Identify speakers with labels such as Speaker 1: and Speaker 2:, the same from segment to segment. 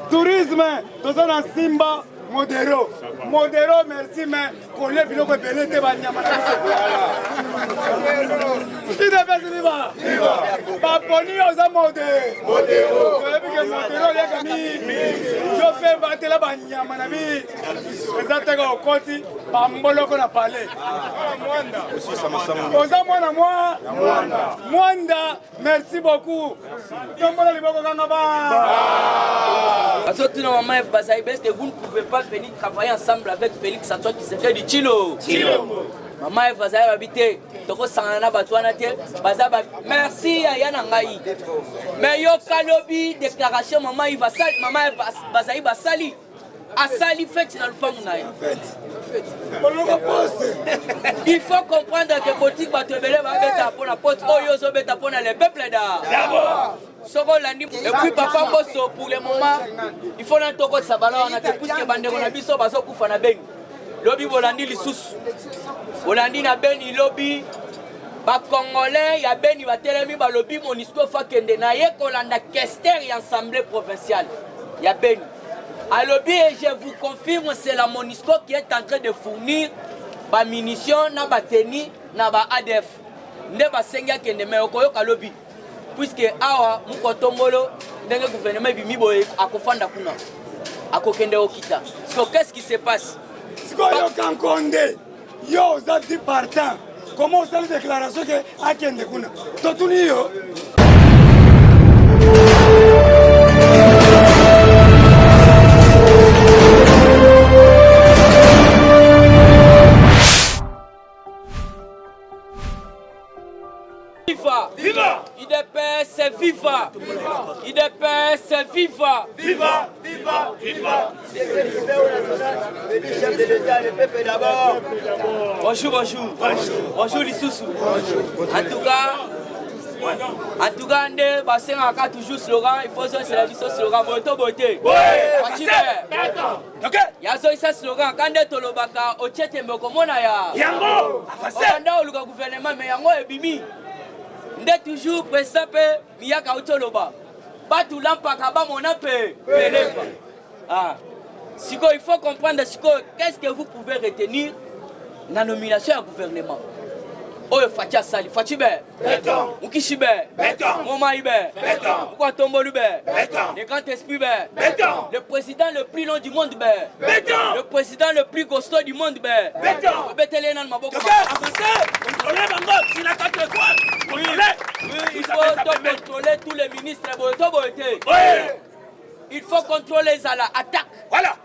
Speaker 1: Tourisme, toza na Simba Modero, merci mais pour les biloko belé te banyama na qui dépêche viva paponi oza Modero ya kami je fais battre la banyama na bi ezate ko koti bamboloko na palais oza Mwanda merci beaucoup tombola liboko kanga ba
Speaker 2: Surtout dans Maman F. Bazaï, parce que vous ne pouvez pas venir travailler ensemble avec Félix Antoine qui s'est fait du Chilo. Maman F. Bazaï habité. Donc, Sanana Batouanate, Bazaba. Merci à Yanangaï. Mais yo Kalobi, déclaration, Maman F. Bazaï Basali. Asali fait dans le fond. Il faut comprendre que politique va te belé va mettre pour la porte. Oh, yo, zo beta pour les peuples d'abord. Et puis papa Bosso pour le moment il faut na toko sa valeur na te puisque bandeko na biso baso kufa na beni lobby bolandi lisusu bolandi na beni lobby ba congolais ya beni ba telemi ba lobby monisco fa kende na ye kolanda kester et assemblée provinciale ya beni à lobby et je vous confirme c'est la monisco qui est en train de fournir ba munitions na ba teni na ba ADF nde ba senga kende me okoyoka lobby puisque awa mukotombolo ndenge gouvernement bimi boye akofanda kuna akokende okita. Qu'est-ce qui se passe?
Speaker 1: Yo Kankonde yo zati partant comment ça la déclaration que akende kuna totuni yo
Speaker 2: Viva! IDPS, viva! IDPS, viva!
Speaker 3: Viva! Chef de l'État, le peuple d'abord.
Speaker 2: Bonjour Lissoussou. En tout cas, on a toujours slogan, il faut se la mission slogan, boto beauté.
Speaker 3: Oui!
Speaker 2: Il y a ce slogan, quand on est au Lobaka, au Tchetembe, comme on a ya.
Speaker 3: Yango!
Speaker 2: On a le gouvernement, mais Yango est bimi. Nde toujours présape miyaka utoloba batu lampaka ba monape pelefa siko il faut comprendre siko qu'est-ce que vous pouvez retenir la nomination du gouvernement oyo fatia sali fachibe
Speaker 3: béton
Speaker 2: ukishibe
Speaker 3: béton
Speaker 2: momaibe
Speaker 3: béton
Speaker 2: ukwatombolube
Speaker 3: béton
Speaker 2: le grand esprit
Speaker 3: béton
Speaker 2: le président le plus long du monde
Speaker 3: béton
Speaker 2: le président le plus costaud du monde
Speaker 3: béton
Speaker 2: betelena na maboko
Speaker 3: avancez contrôlez bango sina quatre quoi
Speaker 2: oui, il faut contrôler tous les ministres.
Speaker 3: Oui.
Speaker 2: Il faut contrôler les attaques.
Speaker 3: Voilà.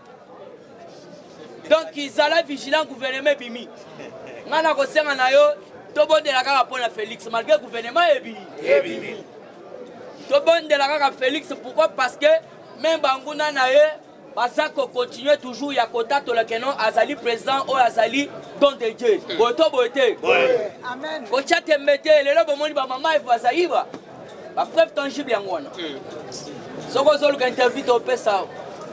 Speaker 2: Donc, ils allaient vigilants gouvernement Bimi. Nana Kosenga na yo, Tobon de la Kaka pour Félix, malgré le gouvernement Bimi. Tobon de la Kaka Félix, pourquoi? Parce que même Bangouna Naye, Bazako continue toujours, Yakota Tolakeno, Azali président ou Azali don de Dieu. Boto boté.
Speaker 3: Amen.
Speaker 2: Kocha Tembete, les lois de maman et Bazaïba. La preuve tangible Yangwana. Soko Zolo qui interviewe au PSA.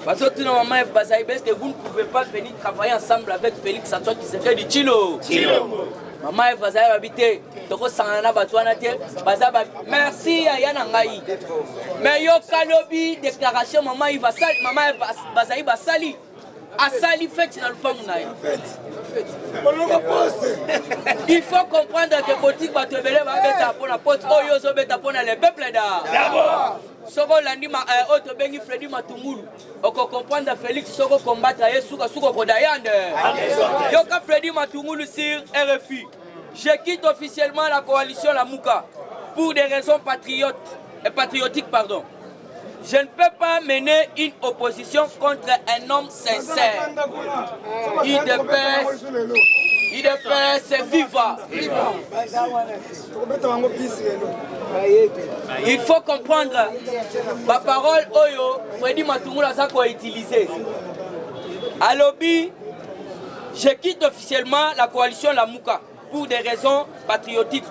Speaker 2: Parce que maman et Bazaïba, que vous ne pouvez pas venir travailler ensemble avec Félix Antoine qui s'est fait du Chilo. Maman et Bazaïba habité. Toko Sanana Batouanate. Bazaba. Merci à Yanangaï. Mais yo Kalobi, déclaration maman et Bazaïba Sali. Asali fait dans le fond. Il faut comprendre que politique va te belé va mettre pour la porte. Oh yo zo beta pour les peuples d'abord. Soko landi ma auto bengi Freddy Matungulu. Oko comprendre Félix soko combattre yesuka suko kodayande. Yo ka Freddy Matungulu sur RFI. Je quitte officiellement la coalition La Mouka pour des raisons patriotiques. Je ne peux pas mener une opposition contre un homme sincère. IDPS, viva. Il faut comprendre ma parole Oyo, Freddy Matungula Zako a utilisé. À lobby, je quitte officiellement la coalition La Mouka pour des raisons patriotiques.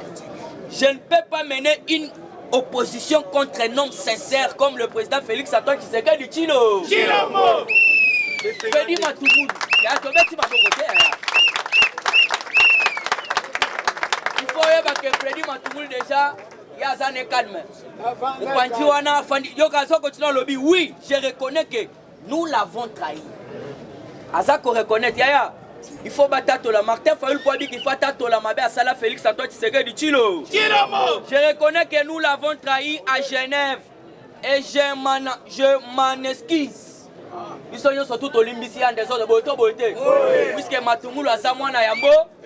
Speaker 2: Je ne peux pas mener une opposition contre un homme sincère comme le président Félix Antoine Tshisekedi du Chilo. Freddy Matungulu. Il faut que Freddy Matungulu déjà ya zane calme. Mpanti wana fandi yoka so continue lobby. Oui, je reconnais que nous l'avons trahi. Azako reconnaître yaya. Il faut battre la Martin Fayulu pour dire qu'il faut battre la Mabé à Sala Félix Antoine Tshisekedi Tshilo. Je reconnais que nous l'avons trahi à Genève et je m'en excuse. Ils sont surtout au Limbisi en désordre de beauté. Puisque Matumulu a Zamwana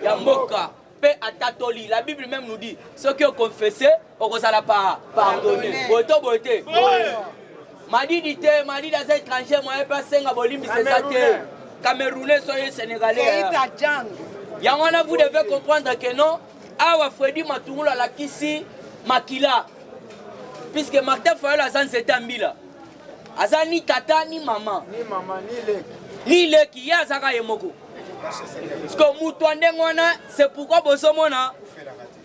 Speaker 2: Yamboka. Paix à Tatoli. La Bible même nous dit ceux qui ont confessé, on ne va pas pardonner. Beauté. Madi dit dans un étranger, moi je passe à Bolimbi, c'est ça. Camerounais, soyez Sénégalais. Yangwana, vous devez comprendre que non, Awa Freddy Matumulu a la Kisi Makila. Puisque Martin Fayulu a zan c'était Mbila. Aza ni tata ni maman. Ni leki ya zaka yemoko. Parce que Moutouande Ngwana, c'est pourquoi Bosomona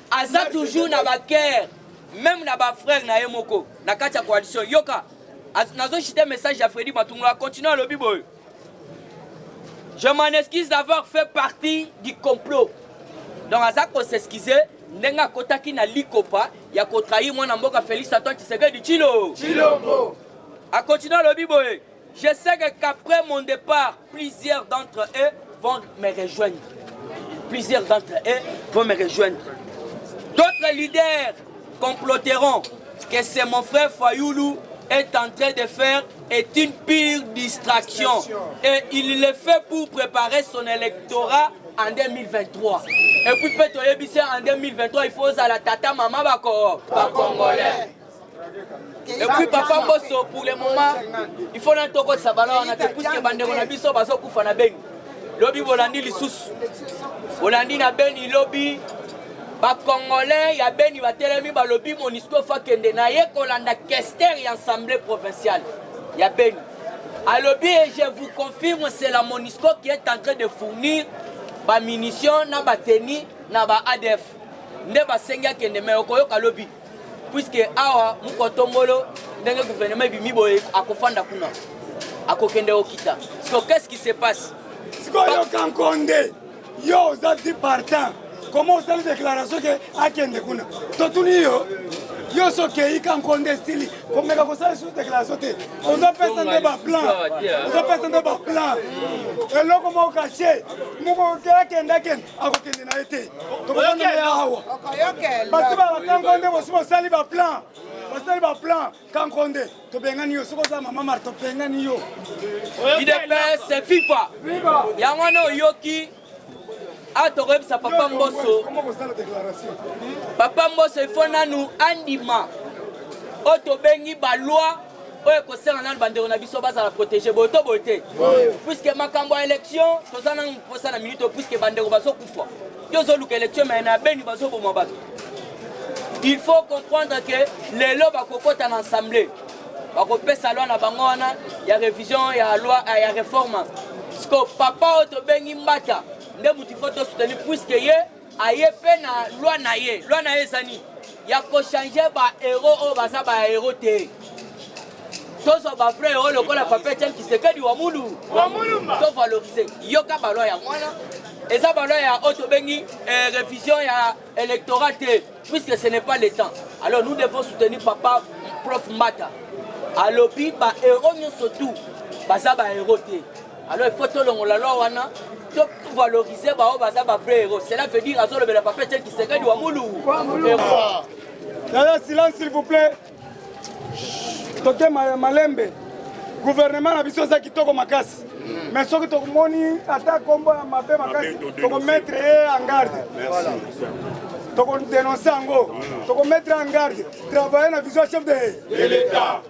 Speaker 2: Aza toujours na ba cœur, même na ba frère na yemoko, na katia coalition yoka. Nazo chité message à Freddy Matumulu a continuer à lobby boy. Je m'en excuse d'avoir fait partie du complot. Donc, à ça qu'on s'excuse, Nenga Kotaki na likopa, ya kotrahi moi Namboka Félix Antoine Tshisekedi Tshilo. À continuer le biboé. Je sais qu'après mon départ, plusieurs d'entre eux vont me rejoindre. D'autres leaders comploteront que c'est mon frère Fayulu est en train de faire est une pure distraction et il le fait pour préparer son électorat en 2023. Et puis peut-être en 2023 il faut à la tata maman bako congolais. Et puis papa Bosso pour le moment il faut n'entendre que ça balance on a plus que bandeko na biso baso kufa na beni. Lobby bolandi lisusu. Bolandi na beni lobby ba congolais ya beni ba telemi ba lobby monisco fa kende na ye kolanda kester et assemblée provinciale. Ya beni. À lobby et je vous confirme c'est la monisco qui est en train de fournir ba munitions na ba teni na ba ADF. Nde ba senga kende me okoyoka lobby. Puisque awa mukotombolo ndenge gouvernement bimi boye akofanda kuna. Akokende okita. Qu'est-ce qui se passe?
Speaker 1: Yo Kankonde, yo zati partant. Comment ça la déclaration que akende kuna? Totuni yo so ke Kankonde stili. Comme ka ça sur déclaration te. On a fait un débat plan. Et là comment caché? Muko kenda ken akokende na été. To ko na ya hawa. Parce que ba Kankonde mo simo sali ba plan. Basali ba plan Kankonde. To bengani yo soko za mama Marto bengani yo.
Speaker 2: IDPS c'est FIFA. Yangwana yoki atoreb sa papa Mbosso.
Speaker 1: Comment ça la déclaration?
Speaker 2: Papa Mbosso il faut nanu andima. Oto bengi ba loi oye ko sera na bandero na biso ba za protéger boto boté. Puisque makambo élection to sana posa na minute puisque bandero baso kufa. Yo zo luka élection mais na beni baso bo mabato. Il faut comprendre que les lois va kokota en assemblée. Va kopesa loi na bango wana ya révision ya loi ya réforme. Parce que papa oto bengi mbata nde muti photo soutenir puisque ye aye pe na loi na ye zani ya ko changer ba héros o baza ba héros te. Tozo ba frère héros lokola papa tien qui se kedi wa mulu to valoriser yoka ba loi ya mwana eza ba loi ya oto bengi révision ya électorat te puisque ce n'est pas le temps. Alors nous devons soutenir papa prof Mata. Alors puis ba héros surtout baza ba héros te. Alors il faut tout la loi wana to valoriser ba baza ba vrai héros. Cela veut dire azolo bela papa tel qui se kedi wa mulu.
Speaker 1: Silence s'il vous plaît. Toke malembe. Gouvernement na biso za kitoko makasi. Mais soki to moni ata kombo ya mabe makasi to mettre en garde. Voilà. To dénoncer ango. To mettre en garde. Travailler na vision chef de l'État.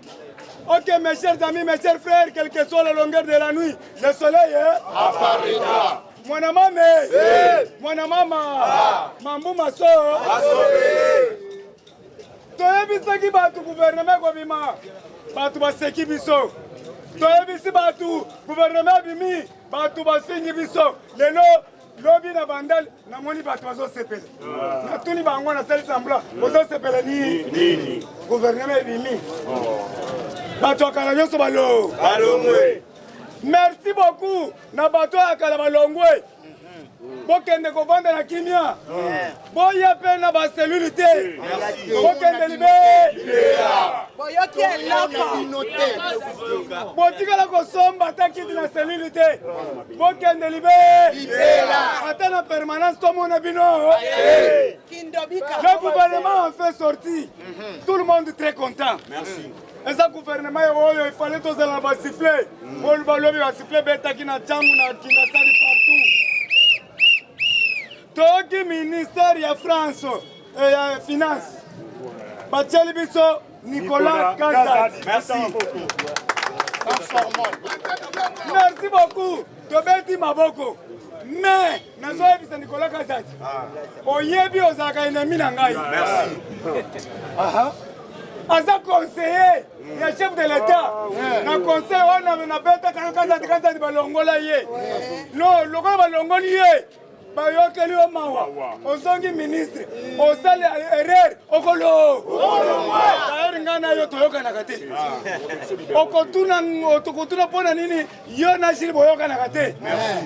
Speaker 1: Ok, mes chers amis, mes chers frères, quelle que soit la longueur de la nuit, le soleil apparaîtra. Mwana mame, mwana mama, mambu maso, toyebisaki batu gouvernement ko bima, batu baseki biso. Toyebisi batu gouvernement bimi, batu basinyi biso. Lelo lobi na bandal na moni batu bazo sepela. Na tuni bango na sali sambla, bazo sepela ni gouvernement bimi. Bato akala nyoso balongwe. Merci beaucoup na bato akala balongwe. bokende kovanda na kimia boya pe na baselule te bokende libera
Speaker 3: boyoki eloko
Speaker 1: botikala kosomba ta kiti na selule te bokende libera ata na permanence tomona bino le gouvernement a fait sortir tout le monde très content. Merci. Et ça gouvernement il fallait tous aller bas siffler pour le ballon va siffler beta qui na chambu na kinasali partout. Toki ministère ya France et ya finance bacheli biso Nicolas Kazadi.
Speaker 4: Merci.
Speaker 1: Merci beaucoup. Tobeti maboko. Mais nazoyebisa Nicolas Kazadi. Oyebi ozalaka ennemi na ngai.
Speaker 4: Merci.
Speaker 1: Aza conseiller ya chef de l'État. Na conseil wana na beta Kazadi balongola ye. No, lokola balongoli ye. Bayokeli o mawa. Ozongi ministre. Osali erreur okolo. Tayari ngana yo toyoka na kate. Okotuna pona nini yo na shiri boyoka na kate.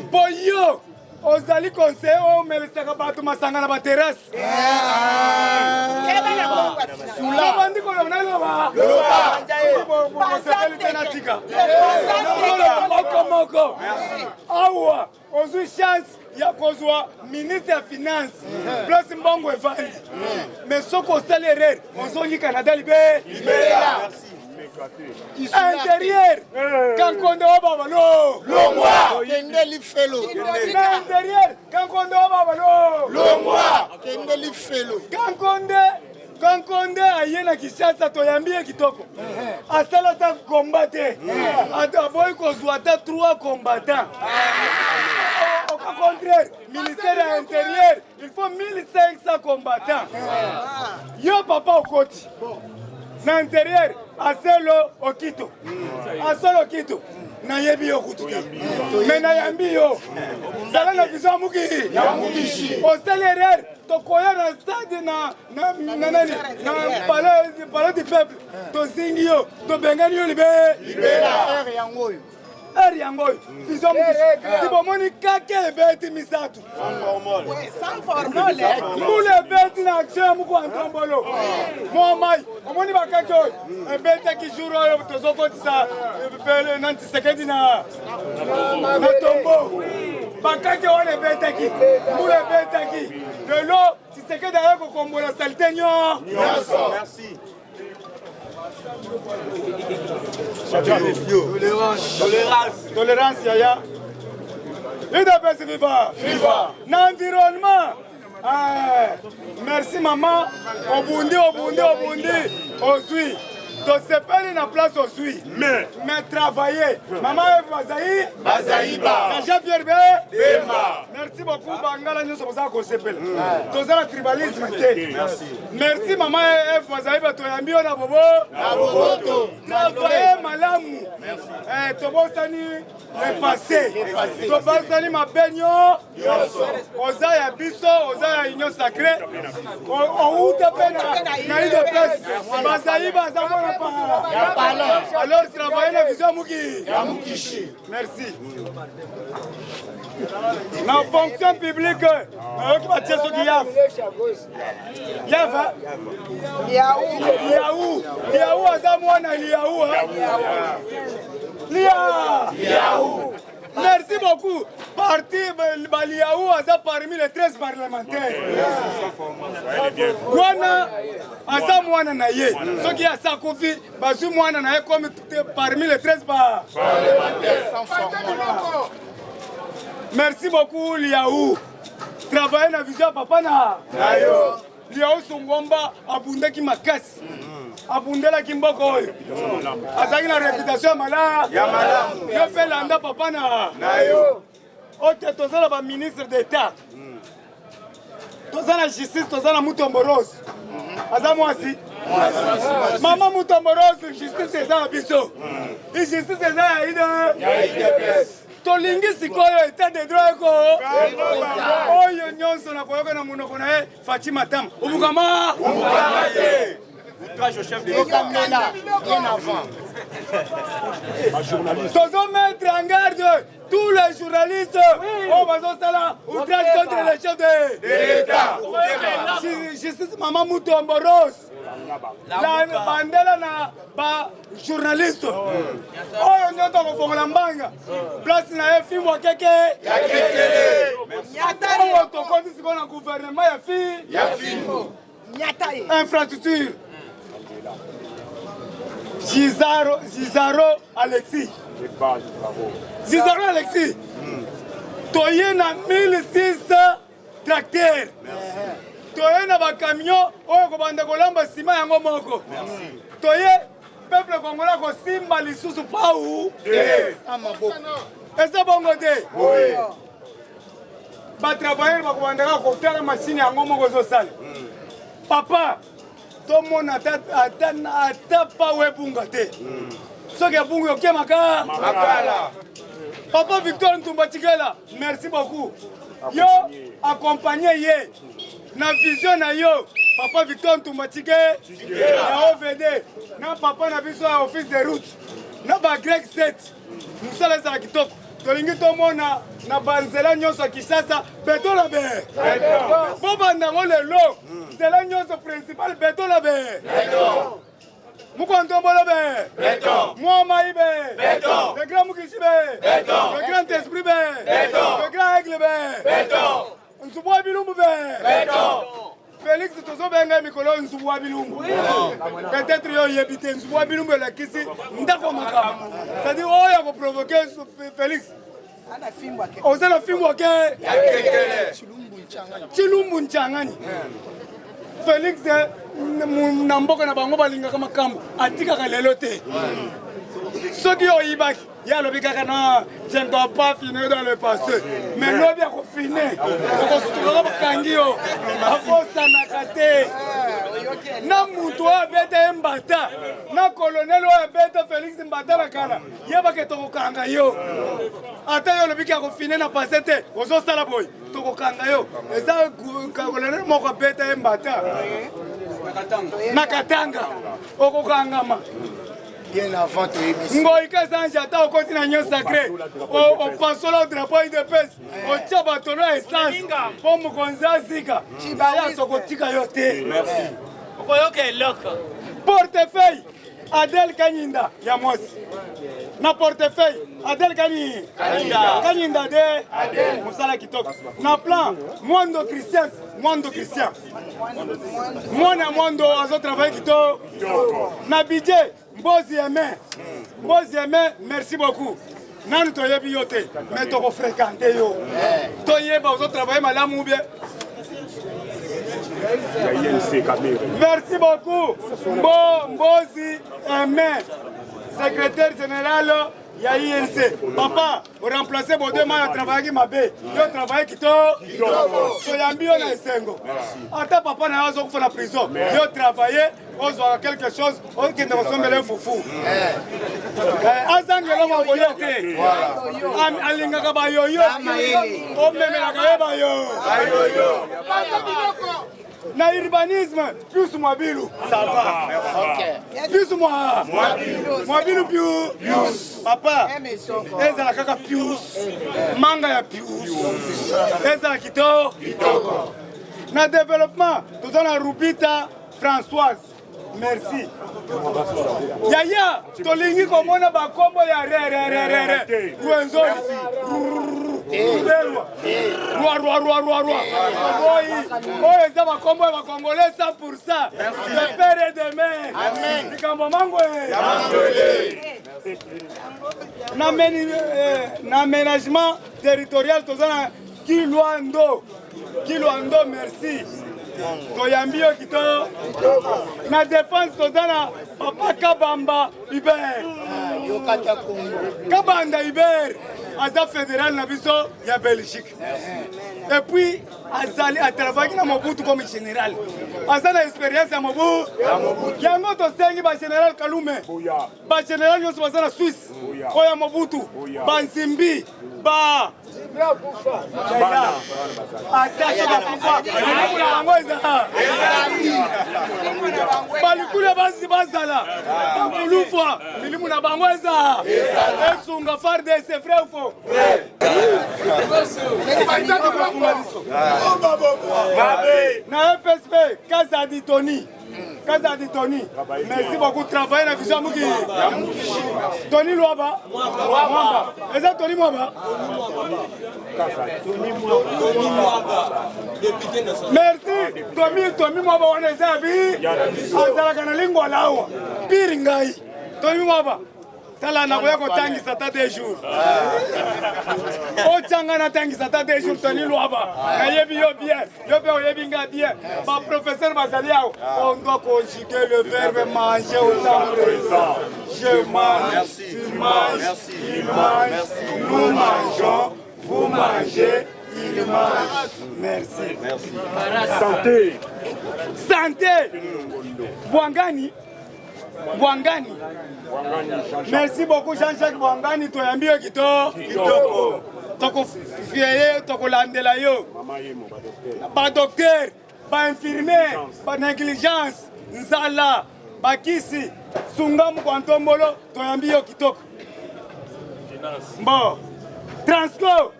Speaker 1: Po yo ozali conseil o melisaka bato masanga na ba terrasse. Sula bandi ko na loba. Moko. Awa, ozu chance ya kozwa ministre ya finance plus mbongo evandi. Mais soko osali erreur, ozongi Canada libera. Intérieur, Kankondo Babalo, Longwa,
Speaker 5: Kendeli Fellow.
Speaker 1: Intérieur, Kankondo Babalo,
Speaker 5: Longwa, Kendeli Fellow.
Speaker 1: Kankonde ayena Kinshasa toyambie kitoko. Asala ta combattre. Ata boy kozwa ta 3 combattants. Au contraire, ministère de l'Intérieur, il faut 1500 combattants. Yo papa okoti. Na intérieur, aselo okito. Asolo okito. Na yebi yo kutuki. Mais na yambi yo. Zala na vision muki. Ya mukishi. Au salaire, to koya na stade na palais du peuple. To zingi yo, to bengani yo libera yangoyo. Yangoyo. Vision muki. Si bomoni kake beti misatu.
Speaker 3: sans formol
Speaker 1: Mule beti na action muko antombolo. Momai, omoni bakake oyo. Beti ki juro yo tozokotisa pele nanti sekedi na tombo. Bakake wana betaki. Mule betaki. De l'eau, si sekedi ayako kombola salite nyo.
Speaker 4: Merci.
Speaker 1: Tolérance, yaya. UDPS viva. L'environnement. Merci maman. Obundi. Osui. To sepeli na place osui. Mais travailler. Maman Bazaïba. Jean-Pierre Bemba. Merci beaucoup Bangala nous sommes ko sepeli. To zala tribalisme te. Merci maman Bazaïba to yambi na bobo. Travailler malamu. To bosani le passé. To bosani mabenyo. Oza ya biso, oza ya union sacrée. O uta pena na UDPS. Bazaïba za alors travailler la vision Muki. Merci. La fonction publique, Liaou, Azamouana, Liaou. Merci beaucoup. Parti Baliaou Aza parmi les 13 parlementaires. Wana Aza Mwana Naye. Ce qui a sa confie, Bazou Mwana Naye comme parmi les 13 parlementaires. Merci beaucoup Liaou. Travailler dans la vision papa na. Liaou Songomba abundaki makasi. Abundela kimboko oyo. Azaki na réputation ya malamu. Yo pe landa papa na yo. Ote tozala ba ministre d'État. Tozala justice, tozala Mutomboros. Aza mwasi. Mama Mutomboros, justice eza biso. Justice eza ya IDPS. Tolingi sikoyo état de droit ko. Oyo nyonso na koyoka na munoko na ye Fatima Tam. Ubukama te. Outrage au chef de l'État.
Speaker 5: Bien avant.
Speaker 1: Tozo mettre en garde tous les journalistes au Bazosala, outrage contre les chefs de l'État. Justice Maman Moutombo Rose. La bandela na ba journaliste. Oh, on entend qu'on fait la mbanga. Place na film wa keke. Ya keke. On to compte si on a gouvernement ya fi. Ya film. Infrastructure. Zizaro Alexis. Zizaro Alexis. Toye na 1600 tracteurs. Toye na ba camion oyo ko banda kolamba sima yango moko. Toye peuple congolais ko simba lisusu pau. Eza bongo te. Oui. Ba travailler ba ko banda ko tera machine yango moko zo sala. Papa tout le monde a pas webunga te. Ce qui est bunga ok maka. Papa Victor Ntumbatikela, merci beaucoup. Yo accompagné ye. Na vision na yo. Papa Victor Ntumbatikela, na OVD, na papa na biso office de route. Na ba Greg 7. Nous sommes les kitoko. Tolingi to mona na banzela nyonso Kinshasa beto la be. Bo banda ngole lo. Zela nyonso principal beto la be. Beto. Mukontombo la be. Beto. Moi be. Beto. Le grand Mukishi be. Beto. Le grand esprit be. Beto. Le grand aigle be. Beto. Nsubwa bilumbu be. Beto. Félix tozo benga mikolo Nsubwa bilumbu. Peut-être yo yebite Nsubwa bilumbu la kisi ndako makamu. C'est-à-dire oh ya ko provoquer Félix. Oza na fimbo ke Chilumbu Nchangani. Félix na mboka na bango balinga kama kambo atika ka lelo te. Soki oyibaki ya lobika kana je ne dois pas finir dans le passé. Mais lobi a ko finir. Ko sutuka bakangio. Akosa na kate. Na mutu abete mbata. Na colonel abete Félix Mbata bakala. Yeba ke tokokanga yo. Ata yo lobika ko finir na passé te. Ozo sala boy. Tokokanga yo. Eza colonel moko abete Mbata. Nakatanga. Okokangama.
Speaker 5: Bien avant de l'émission.
Speaker 1: Ngoïka Sanjata au continent sacré. Au pasola au drapeau de pes. Au tchabatono essence. Pour Mukonza Zika. Chibaya Sokotika Yote. Merci. Portefeuille. Adel Kanyinda. Yamos. Na portefeuille. Adel Kanyinda. Kanyinda de. Adel. Moussala Kitoko. Na plan. Mondo Christian. Mondo Christian. Mondo azo travail Kitoko. Na budget. Mbozi aimé, merci beaucoup. Nan toyebi yote, mais to ko fréquenter yo. Toyeba ozo travailler malamu ou bien. Merci beaucoup. Mbozi aimé, secrétaire général ya INC. Papa, vous remplacez vos deux mains à travailler ma bé. Yo travailler kito. Soyambi on a esengo. Ata papa na azo ko na prison. Yo travailler, on voit quelque chose, on qui ne ressemble à un foufou. Azangelo mo boyote. Alinga ka ba yo yo. O meme la ka ba yo. Na urbanisme, plus moi bilou. Ça va. OK. Plus moi. Moi bilou plus. Papa. Eza la kaka plus. Manga ya plus. Eza la kitoko. Na développement, tout on a Rubita Françoise. Merci. Yaya, tolingi komona ba kombo ya re. Ruenzori. Roi. Oh, ça va comme va congolais 100%. Le père est de mer. Amen. Nikambo mangwe. N'aménagement territorial tozana Kiluando, merci. Toyambio kito. Na défense tozana Papa Kabamba Iber. Kabanda Iber. aza fédéral na biso ya Belgique. Et puis azali a travaillé na Mobutu comme général. Aza na expérience ya Mobutu. Yango to sengi ba général Kalume. Ba général nyonso baza na Suisse. Oya Mobutu. Ba Nzimbi. Ba balikule basi bazala bakulufa milimu na bango eza esunga farde c'est vrai ou faux na PSP Kazadi Tony merci beaucoup travailler na vision muki Tony Luaba Mwamba eza Tony Mwamba merci Tommy Mwamba wana eza bi azalaka na lingwa lawa piri ngai Tommy Mwamba tala na koya kotangisa ta 2 jours ochanga na tangisa ta 2 jours Tony Luaba nayebi yo bien yo pe oyebi nga bien ba professeur bazali yao on doit conjuguer le verbe manger au temps présent je mange tu manges il mange nous mangeons vous mangez il mange merci santé Bwangani merci beaucoup Jean-Jacques Bwangani toyambio kitoko toko fieye toko landela yo ba docteur ba infirmier ba négligence nzala ba kisi sungamu kwa ntombolo toyambio kitoko bon Transco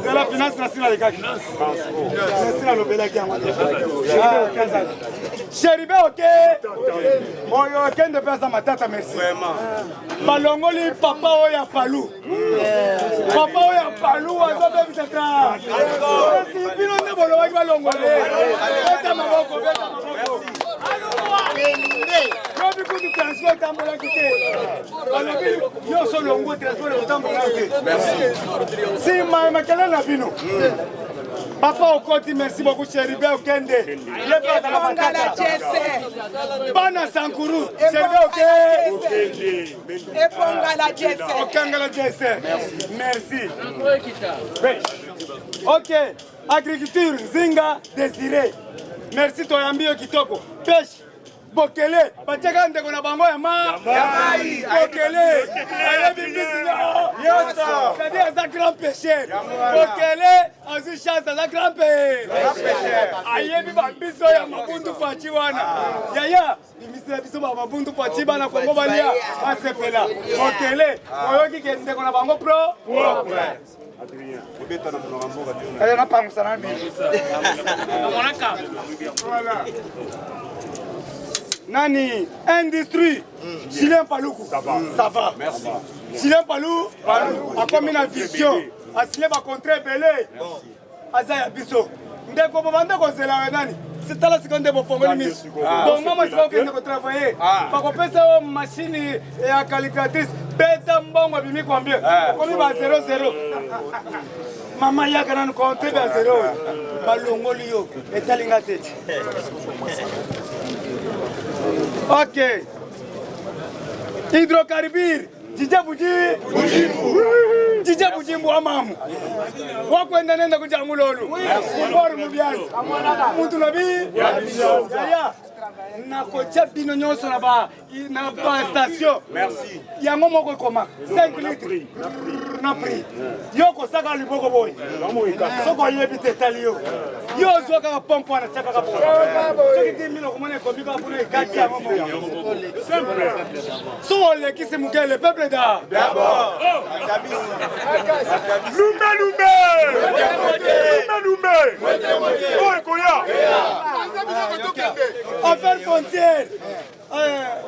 Speaker 1: c'est la finance nationale les gars. C'est la lobela qui a monté. Chéribe OK. Moyo OK de pesa matata merci. Vraiment. Balongoli papa oya palu. Papa oya palu azobe bitaka. Si bino ne bolo wa balongoli. Beta maboko. Quand tu transports tambola kité. Yo solo ngo transport tambola kité. Merci. Si makala na bino. Papa Okoti merci beaucoup Chéribe Okende. Le père de la Bangala Jesse. Bana Sankuru. Chéribe Okende. Et Bangala Jesse. Okangala Jesse. Merci. OK. Agriculture Zinga Désiré. Merci Toyambio Kitoko. Pêche. Bokele, bateka ndeko na bango ya mai. Bokele, ayebi bisinga. Yosa, c'est-à-dire un grand pêcheur. Bokele, azu chance un grand pêcheur. Ayebi ba biso ya mabundu fachi wana. Yaya, bimise biso ba mabundu fachi bana Kongo balia. Asepela. Bokele, oyoki ke ndeko na bango pro. Adrien, obeta na mwanambo ba tuna. Ala pa musana bi. Monaka. Voilà. Nani, industrie, Julien Paloukou. Ça va. Merci. Julien Palou, a comme une vision. A signé ma contrat belé. Azaya Bisso. Ndeko banda ko zela nani. C'est la seconde de bongo ni miss. Donc moi je vais que travailler. Pas ko pesa machine et à calculatrice. Beta mbongo bimi combien? Comme ba 00. Mama yaka na compter ba 0. Balongo liyo etalinga tete. OK. Hydrocarbures. Dj Bujimbu amamu. Wakwenda nenda kuja mulolu. Bora mubiazi. Muntu nabi. Ya. Na kocha bino nyonso na ba station. Merci. Yango moko koma 5 litres. Na prix. Yoko saka liboko boy. Soko yebite talio. Yo zoka pompo na chaka ka pompo. Soki dimilo komone kombika pune kati ya momo. Simple. So le kisi mukele peuple da. D'abord.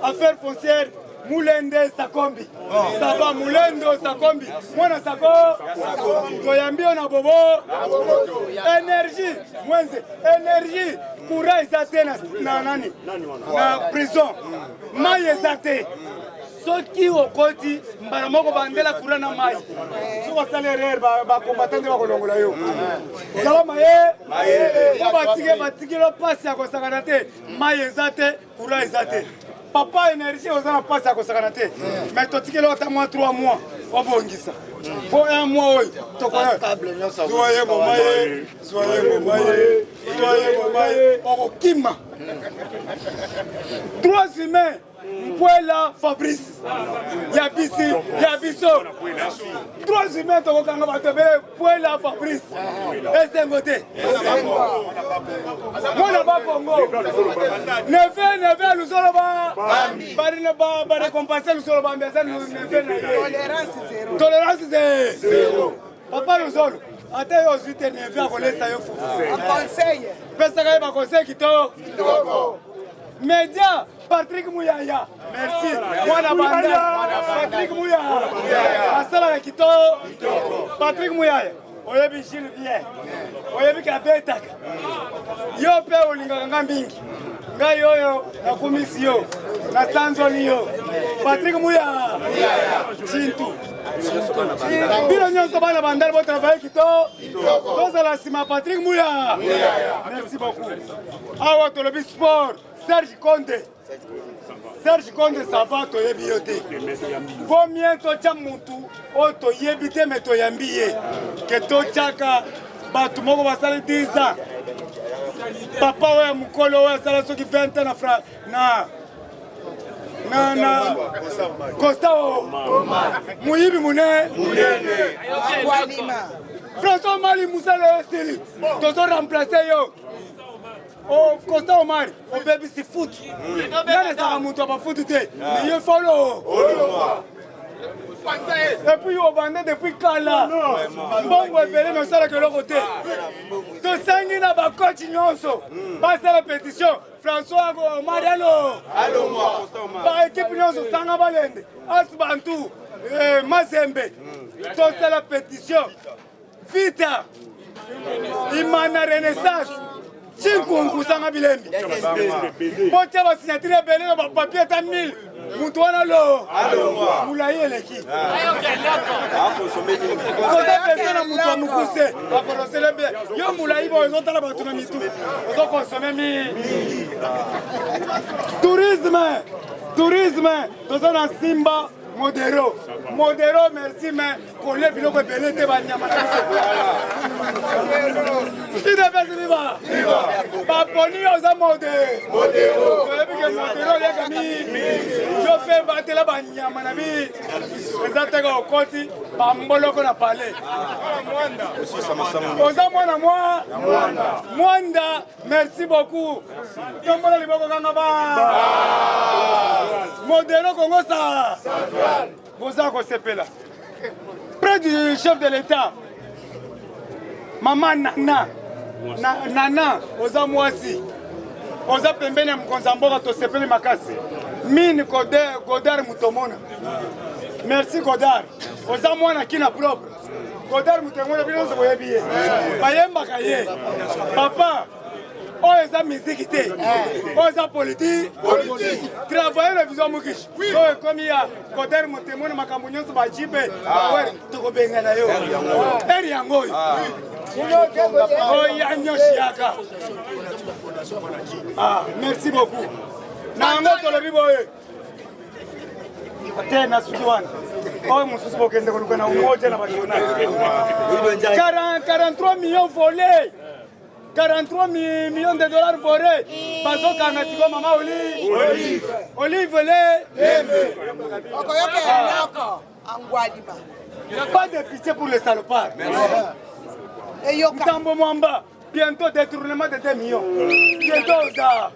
Speaker 1: Affaire foncière, Moulende Sakombi. Ça va Moulendo Sakombi. Mwana Sako. Toyambi on a bobo. Énergie. Mwenze. Énergie. Courant izate na nani. Na prison. Maille izate. Soki okoti mbala moko bandela courant na mai. Soko salaire ba combattant ba kolongola yo. Sala maye. Batike lo passe ya kosakana te. Maille izate, courant izate. Papa énergie aux gens passent à Kosakanate. Mais toi tu es là moins 3 mois. obongisa po un mois oyo tokoya soye momaye okokima 3 humains Mpwela Fabrice ya biso 3 humains tokokanga batobele Mpwela Fabrice esengo te mwana ba Congo neve lusolo ba récompenser lusolo ba mbeza neve tolérance zéro papa lusolo ate yo zite neve akolesa yo fufu pesaka ye bakonseil kitoko Média, Patrick Mouyaya. Merci. Mwana Banda. Patrick Mouyaya. Asala Kito. Patrick Mouyaya. Oyebi Gilles bien. Oyebi Kabetaka. Yo pe olinga ngambingi. Nga yoyo na komisio. Na Sanzoni yo. Patrick Mouyaya. Chintu. Bino nyonso bana bandal bo travail Kito. Toza la sima Patrick Mouyaya. Merci beaucoup. Awa tolobi sport. Serge Conde sava toyebi yo te po mien totya mutu oyo toyebi te me toyambi ye ke totyaka bato moko basali 10 ans papa oyo ya mokolo oyo asala soki 20 ans na Costa muyibi munene François Mali Moussala esili tozo remplacer yo Oh, Costa Omar, on baby si foot. Là, les Aramonto pas foot, il follow. Et puis, on bandait depuis Kala. Bon, on va faire mais ça que l'autre côté. De Sanguina, va continuer. Passe la pétition. François Mariano. Allô, moi. Par équipe, nous sommes Sangabalende. Asbantou. Mazembe. Donc, c'est la pétition. Vita. Imana Renaissance. Chinkungu sanga bilembi. Pote ba signature belé na papier ta 1000. Mutu wana lo. Mulayi eleki. Kote pesa mutu amukuse. Akorosele be. Yo mulayi bo ezotala batu na mitu. Ozo consommer mi. Tourisme. Tozo na Simba Modero, merci, mais pour les biloko belé te banyama. Qui devait vivre? Paponi oza Modero. Modero ya kami. Je fais battre la banyama na bi. Ezataka okoti bamboloko na palais. Oza mwana Mwanda, merci beaucoup. Tombola liboko kanga ba. Modero Congo ça. Bozako sepela. Près du chef de l'État. Maman Nana, oza mwasi. Oza pembeni ya mkonzamboka to sepele makasi. Mine Godard mutomona. Merci Godard. Oza mwana kina propre. Godard mutomona bino zo boyebi. Bayemba kaye. Papa oyo eza musique te oyo eza politique travailler la vision mokishi oyo ekomi ya Godard Mutemona makambo nyonso bajipe tokobengana yo eri yango oyo oyo anyoshi yaka merci beaucoup na yango tolobi boye te na suki wana oyo mosusu bokende koluka na umoja na bajournaliste 43 millions volés 43 millions de dollars volés. Bazo kanasiko mama Olive pas de pitié pour les salopards. Tambo Mwamba, bientôt détournement de 2 millions. Bientôt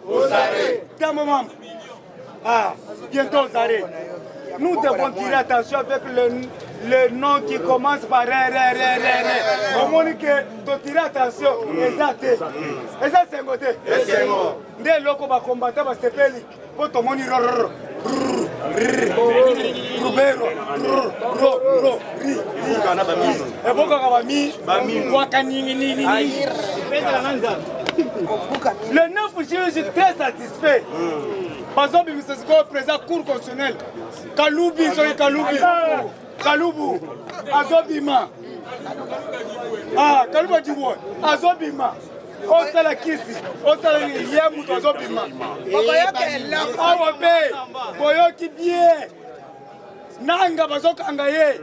Speaker 1: aux arrêts. Tambo Mwamba. Bientôt aux arrêts. Nous devons tirer attention avec le nom qui commence par R. Au moins que tu tires attention, exact. Et ça c'est un côté. Des locaux va combattre, va se faire pour ton moni Rubero, et pourquoi le 9 juillet, je suis très satisfait. Par exemple, le président cour constitutionnel, Kaloubu, Azobima. Kaloubu Djibo, Azobima. Osala kisi, osala yemu Azobima. Awabe, boyoki bien. nanga bazokanga ye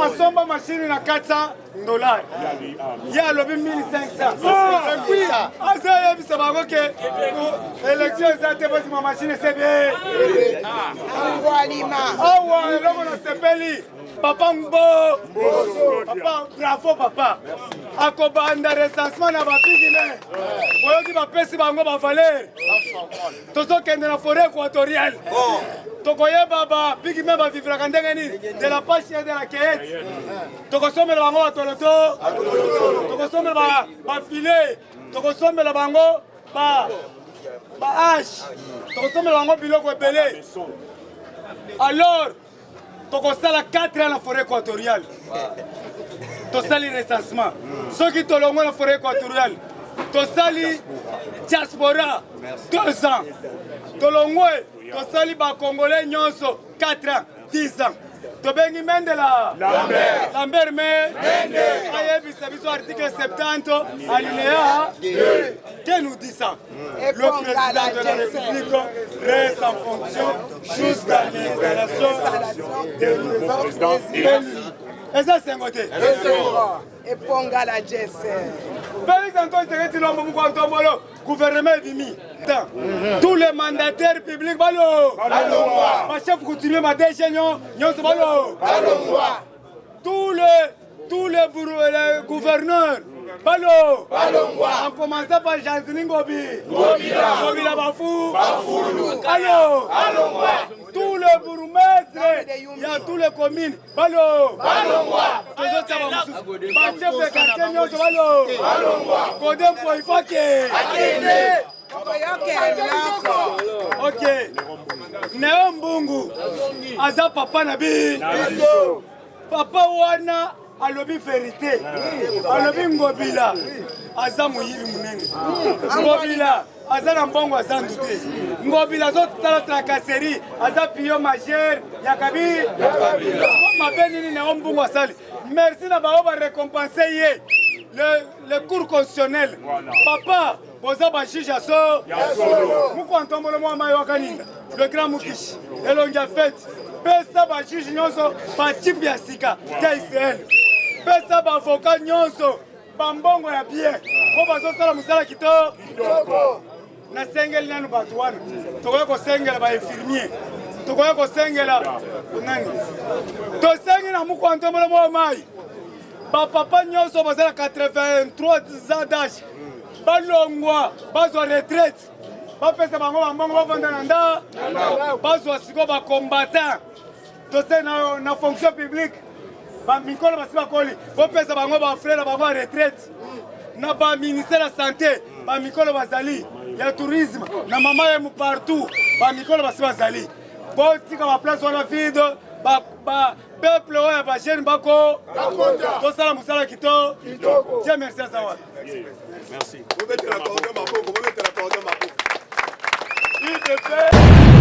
Speaker 1: asomba machine na $400 ye alobi 1500 epuis aza yebisa bango ke élection eza te bosima machine esebe awa eloko na sepeli papa mbo papa bravo papa akobanda recensement na bapigime boyoki bapesi bango bavaler tozokende na forêt équatoriale tokoyeba bapigime bavivraka ndenge nini de la pashe de la keete tokosomela bango batoloto tokosomela bafile tokosomela bango baashe tokosomela bango biloko ebele alors tokosala 4 ans na forêt équatoriale tosali recensement soki tolongo na forêt équatoriale tosali diaspora 2 ans tolongwe tosali bakongolais nyonso 4 ans 10 ans tobengi Mendela Lambert ayebisa biso article 70 alinéa 2 que nous dit ça le président de la République reste en fonction jusqu'à l'installation du président. Et ça c'est un côté.
Speaker 3: Et Ponga la GSR.
Speaker 1: Félix Antoine Tshisekedi Tshilombo Mukontombolo, gouvernement Bimi. Tous les mandataires publics, balo. Ma chef coutumier, ma déchénion, nyonso balo. Tous les gouverneurs, balo. En commençant par Jantini Ngobi. Ngobi la Bafou. Balo. Tous les bourgmestres, il y a tous les communes. Balo. Ma chef de quartier, nyonso balo. Kodem pour il faut que. Ok. Neo Mbungu aza papa nabi. Papa wana alobi vérité. Alobi Ngobila aza muyibi munene. Ngobila aza na mbongo aza ndute. Ngobila azotala tracasserie aza pion majeur ya Kabi. Mabeni ni Neo Mbungu asali. Merci na bao ba récompenser ye. Le cours constitutionnel. Papa boza ba juge aso. Mukontombolo mwa mayo wakaninda. Le grand Mukishi. Elongia fête. Pesa ba juge nyonso ba type ya sika ya Israël. Pesa ba avocat nyonso ba mbongo ya bien. Ko bazosala musala kitoko. Na sengeli nanu batu wana. Tokoya ko sengela ba infirmier. Tokoya ko sengela nani. To sengela mukontombolo mwa mayi. Ba papa nyonso bazala 83 ans d'âge. Balongwa bazwa retraite. Bapesa bango bambongo bavanda na nda. Bazwa siko ba combattant. Tose na fonction publique. Ba mikolo basi bakoli. Bapesa bango ba frère bango retraite. Na ba ministère de la santé, ba mikolo bazali. Ya tourisme na mama yemu partout. Ba mikolo basi bazali. Bo tika ba place wana vide. Ba peuple oya ba jeune bako. Tosala musala kitoko. Dieu merci à Zawa.
Speaker 4: Merci. Vous mettez la corde ma peau, vous mettez la corde ma peau.
Speaker 1: Il te fait